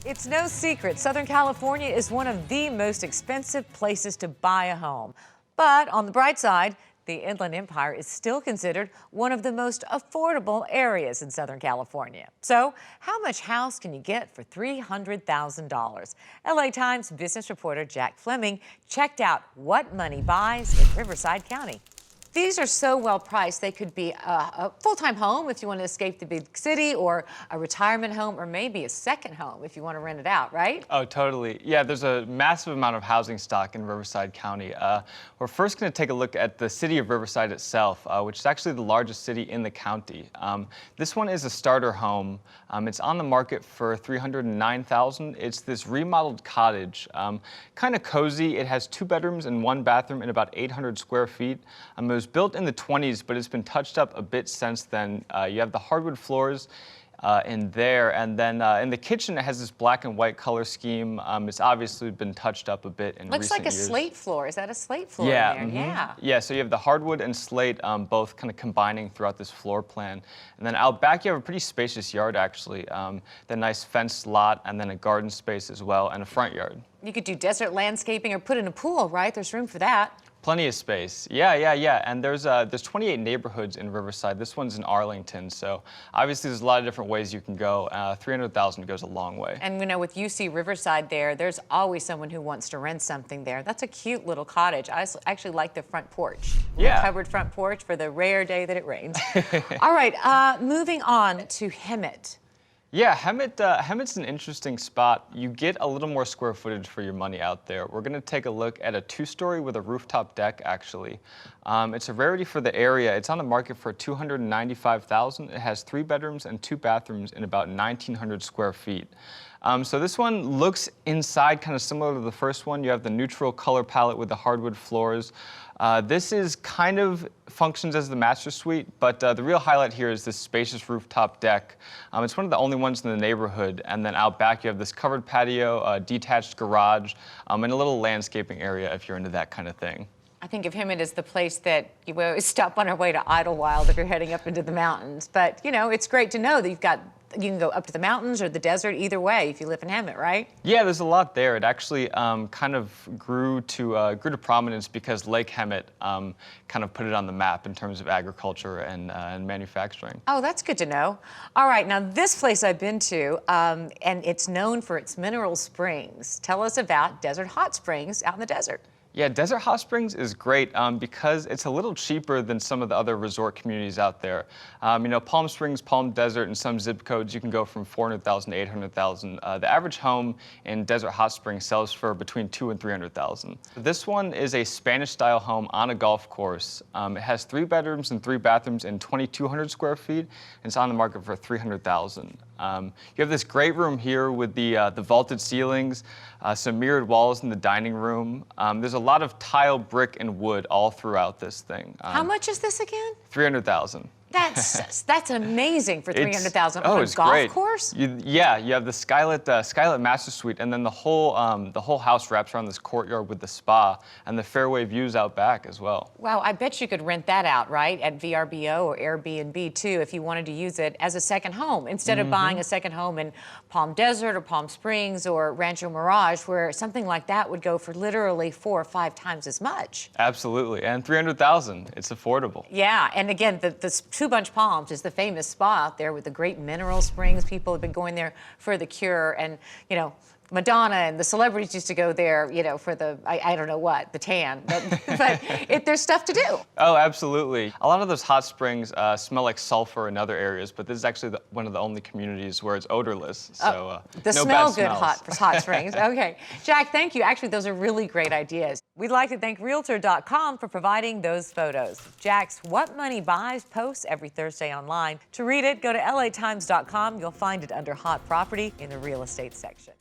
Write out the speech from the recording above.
It's no secret, Southern California is one of the most expensive places to buy a home. But on the bright side, the Inland Empire is still considered one of the most affordable areas in Southern California. So, how much house can you get for $300,000? LA Times business reporter Jack Fleming checked out what money buys in Riverside County. These are so well priced, they could be a full-time home if you want to escape the big city, or a retirement home, or maybe a second home if you want to rent it out, right? Oh, totally. Yeah, there's a massive amount of housing stock in Riverside County. We're first going to take a look at the city of Riverside itself, which is actually the largest city in the county. This one is a starter home. It's on the market for $309,000. It's this remodeled cottage, kind of cozy. It has 2 bedrooms and 1 bathroom and about 800 square feet. It was built in the 20s, but it's been touched up a bit since then. You have the hardwood floors in there, and then in the kitchen it has this black and white color scheme. It's obviously been touched up a bit in recent years. Looks like a slate floor. Is that a slate floor yeah, in there? Yeah. Yeah, so you have the hardwood and slate both kind of combining throughout this floor plan. And then out back you have a pretty spacious yard actually. The nice fenced lot, and then a garden space as well, and a front yard. You could do desert landscaping or put in a pool, right? There's room for that. Plenty of space. Yeah. And there's 28 neighborhoods in Riverside. This one's in Arlington, so obviously there's a lot of different ways you can go. 300,000 goes a long way. And we know with UC Riverside there's always someone who wants to rent something there. That's a cute little cottage. I actually like the front porch. Yeah. Covered front porch for the rare day that it rains. All right, moving on to Hemet. Yeah, Hemet's an interesting spot. You get a little more square footage for your money out there. We're going to take a look at a 2-story with a rooftop deck, actually. It's a rarity for the area. It's on the market for $295,000. It has 3 bedrooms and 2 bathrooms and about 1,900 square feet. So this one looks inside kind of similar to the first one. You have the neutral color palette with the hardwood floors. This is kind of functions as the master suite, but the real highlight here is this spacious rooftop deck. It's one of the only ones in the neighborhood, and then out back you have this covered patio, a detached garage, and a little landscaping area if you're into that kind of thing. I think of Hemet as the place that you always stop on our way to Idlewild if you're heading up into the mountains. But, you know, it's great to know that you can go up to the mountains or the desert either way if you live in Hemet, right? Yeah, there's a lot there. It actually kind of grew to prominence because Lake Hemet kind of put it on the map in terms of agriculture and manufacturing. Oh, that's good to know. All right, now this place I've been to, and it's known for its mineral springs. Tell us about Desert Hot Springs out in the desert. Yeah, Desert Hot Springs is great because it's a little cheaper than some of the other resort communities out there. You know, Palm Springs, Palm Desert, and some zip codes, you can go from $400,000 to $800,000. The average home in Desert Hot Springs sells for between $200,000 and $300,000. This one is a Spanish-style home on a golf course. It has 3 bedrooms and 3 bathrooms and 2,200 square feet, and it's on the market for $300,000. You have this great room here with the vaulted ceilings, some mirrored walls in the dining room. There's a lot of tile, brick, and wood all throughout this thing. How much is this again? $300,000. That's amazing for $300,000 on a golf great. course. You have the Skylit Master Suite, and then the whole house wraps around this courtyard with the spa and the fairway views out back as well. Wow, I bet you could rent that out, right, at VRBO or Airbnb too, if you wanted to use it as a second home instead of buying a second home in Palm Desert or Palm Springs or Rancho Mirage, where something like that would go for literally 4 or 5 times as much. Absolutely, and $300,000. It's affordable. Yeah, and again, the Two Bunch Palms is the famous spa out there with the great mineral springs. People have been going there for the cure, and you know, Madonna and the celebrities used to go there, you know, for the, I don't know what, the tan, but there's stuff to do. Oh, absolutely. A lot of those hot springs smell like sulfur in other areas, but this is actually one of the only communities where it's odorless, so the no smell bad good smells. hot springs. Okay, Jack, thank you. Actually, those are really great ideas. We'd like to thank Realtor.com for providing those photos. Jack's What Money Buys posts every Thursday online. To read it, go to LATimes.com. You'll find it under Hot Property in the real estate section.